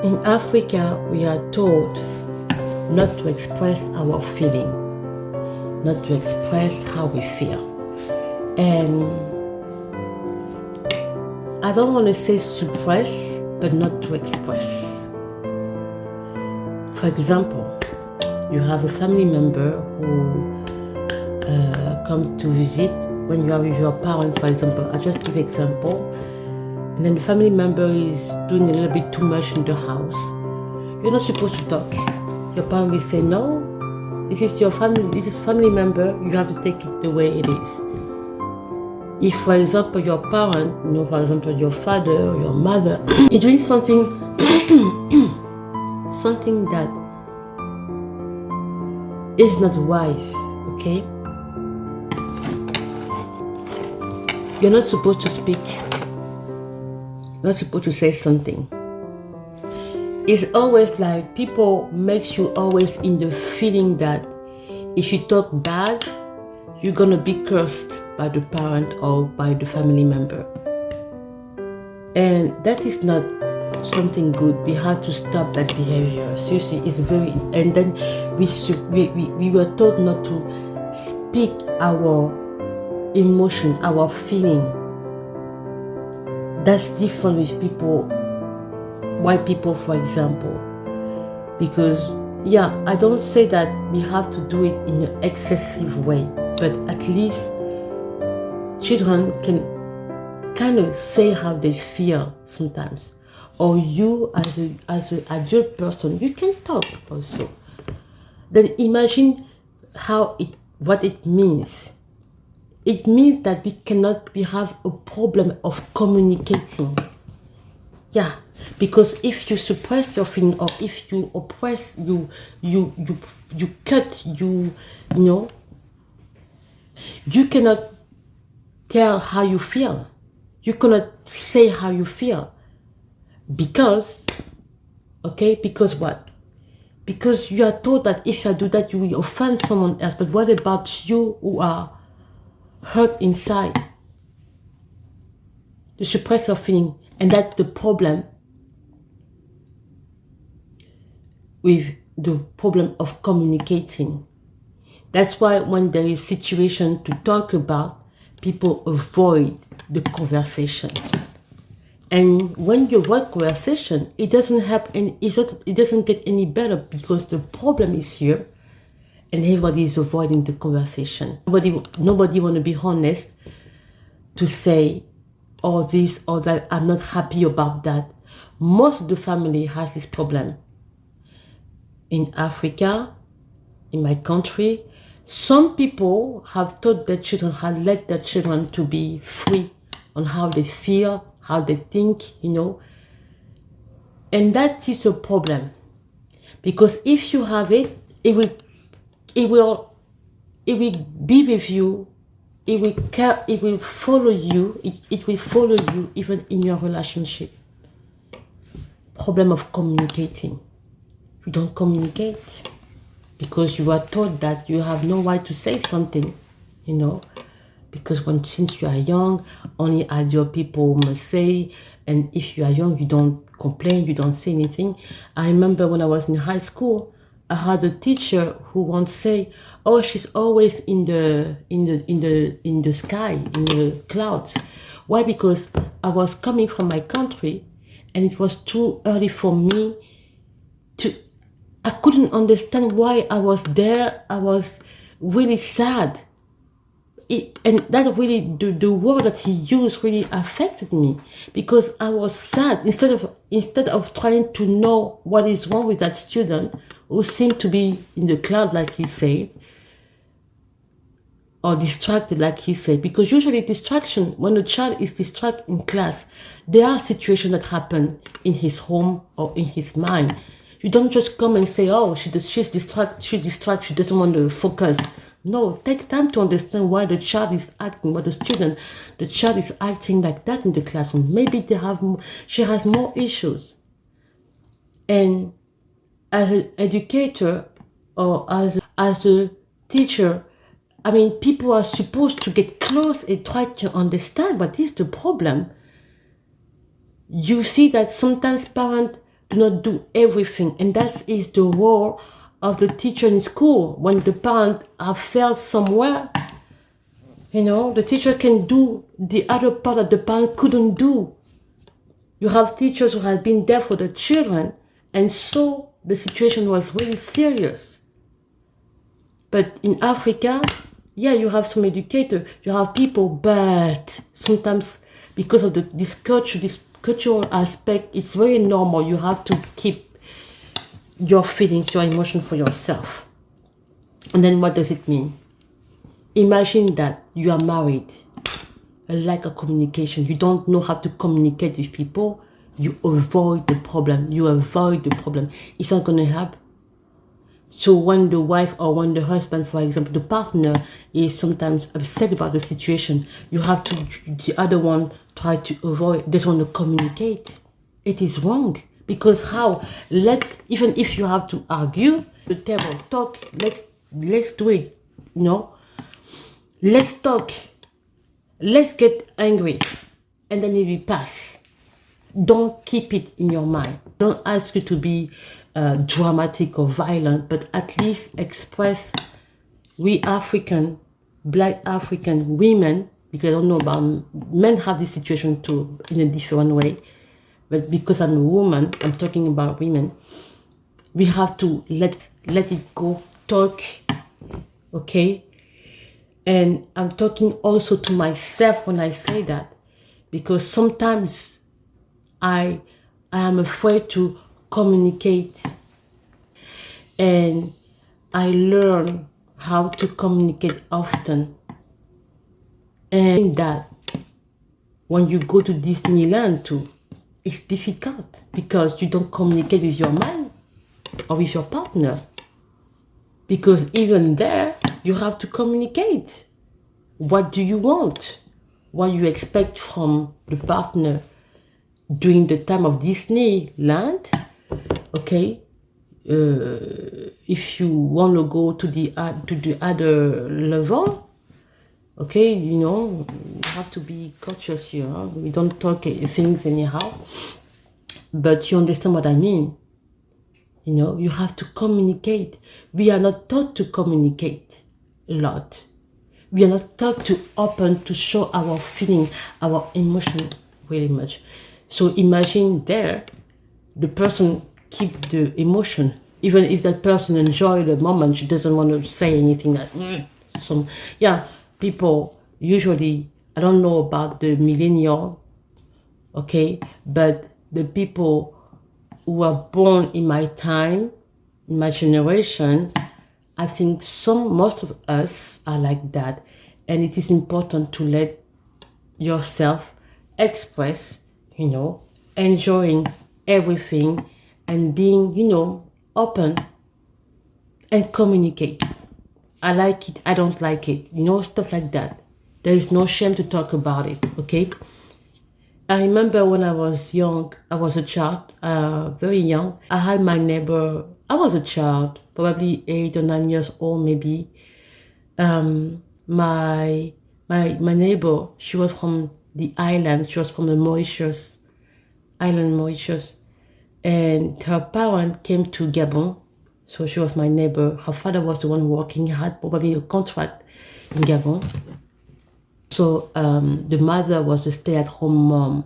In Africa, we are told not to express our feeling, not to express how we feel. And I don't want to say suppress, but not to express. For example, you have a family member who come to visit when you are with your parent, for example. I'll just give an example. And then the family member is doing a little bit too much in the house. You're not supposed to talk. Your parent will say, no, this is your family, this is family member, you have to take it the way it is. If, for example, your parent, for example, your father or your mother is doing something, something that is not wise, okay? You're not supposed to speak. You're not supposed to say something. It's always like people makes you always in the feeling that if you talk bad, you're gonna be cursed by the parent or by the family member. And that is not something good. We have to stop that behavior. Seriously, it's very, and then we were told not to speak our emotion, our feeling. That's different with people, white people, for example. Because, yeah, I don't say that we have to do it in an excessive way, but at least children can kind of say how they feel sometimes. Or you, as an adult person, you can talk also. Then imagine what it means. It means that we have a problem of communicating. Yeah, because if you suppress your feeling, or if you oppress, you cut, you cannot tell how you feel. You cannot say how you feel. Because what? Because you are told that if you do that, you will offend someone else. But what about you who are hurt inside? You suppress your feeling, and that's the problem with the problem of communicating. That's why when there is situation to talk about, people avoid the conversation. And when you avoid conversation, it doesn't help, and it doesn't get any better, because the problem is here and everybody is avoiding the conversation. Nobody want to be honest to say, oh, this or that, I'm not happy about that. Most of the family has this problem. In Africa, in my country, some people have taught their children, have let their children to be free on how they feel, how they think, And that is a problem. Because if you have it, it will be with you, it will follow you, it will follow you even in your relationship. Problem of communicating. You don't communicate because you are taught that you have no right to say something, because since you are young, only adult people must say, and if you are young, you don't complain, you don't say anything. I remember when I was in high school, I had a teacher who once say, "Oh, she's always in the sky, in the clouds." Why? Because I was coming from my country, and it was too early for me to. I couldn't understand why I was there. I was really sad, and that really the word that he used really affected me, because I was sad. Instead of trying to know what is wrong with that student who seemed to be in the cloud, like he said, or distracted, like he said, because usually distraction, when a child is distracted in class, there are situations that happen in his home or in his mind. You don't just come and say, oh, she's distracted, she doesn't want to focus. No, take time to understand why the child is acting, the child is acting like that in the classroom. Maybe she has more issues. And as an educator or as a teacher, I mean, people are supposed to get close and try to understand what is the problem. You see that sometimes parents do not do everything. And that is the role of the teacher in school. When the parent have failed somewhere, you know, the teacher can do the other part that the parent couldn't do. You have teachers who have been there for the children, and so the situation was really serious. But in Africa, yeah, you have some educators, you have people, but sometimes because of this cultural aspect, it's very normal. You have to keep your feelings, your emotion for yourself. And then what does it mean? Imagine that you are married, a lack of communication. You don't know how to communicate with people. You avoid the problem. It's not going to help. So when the wife or when the husband, for example, the partner is sometimes upset about the situation, you have to, the other one try to avoid, doesn't want to communicate. It is wrong. Because how? Even if you have to argue, the table, talk, let's do it, you know. Let's talk. Let's get angry. And then it will pass. Don't keep it in your mind. Don't ask you to be dramatic or violent, but at least express. We African, Black African women, because I don't know about men, have this situation too in a different way, but because I'm a woman, I'm talking about women. We have to let it go, talk, okay? And I'm talking also to myself when I say that, because sometimes I am afraid to communicate, and I learn how to communicate often. And that when you go to Disneyland too, it's difficult because you don't communicate with your man or with your partner, because even there you have to communicate. What do you want? What you expect from the partner during the time of Disneyland? Okay, if you want to go to the other level, okay, you know, you have to be cautious here. Huh? We don't talk things anyhow, but you understand what I mean. You know, you have to communicate. We are not taught to communicate a lot. We are not taught to open, to show our feeling, our emotion really much. So imagine there, the person keep the emotion, even if that person enjoy the moment, she doesn't want to say anything like, yeah, people usually, I don't know about the millennial, okay, but the people who were born in my time, in my generation, I think most of us are like that. And it is important to let yourself express, you know, enjoying everything and being, you know, open and communicate. I like it, I don't like it, you know, stuff like that. There is no shame to talk about it, okay? I remember when I was young, I was a child, very young. I had my neighbor, I was a child, probably 8 or 9 years old maybe. My neighbor, she was from the island, she was from the Mauritius, island Mauritius. And her parents came to Gabon, so she was my neighbor. Her father was the one working, he had probably a contract in Gabon. So the mother was a stay-at-home mom.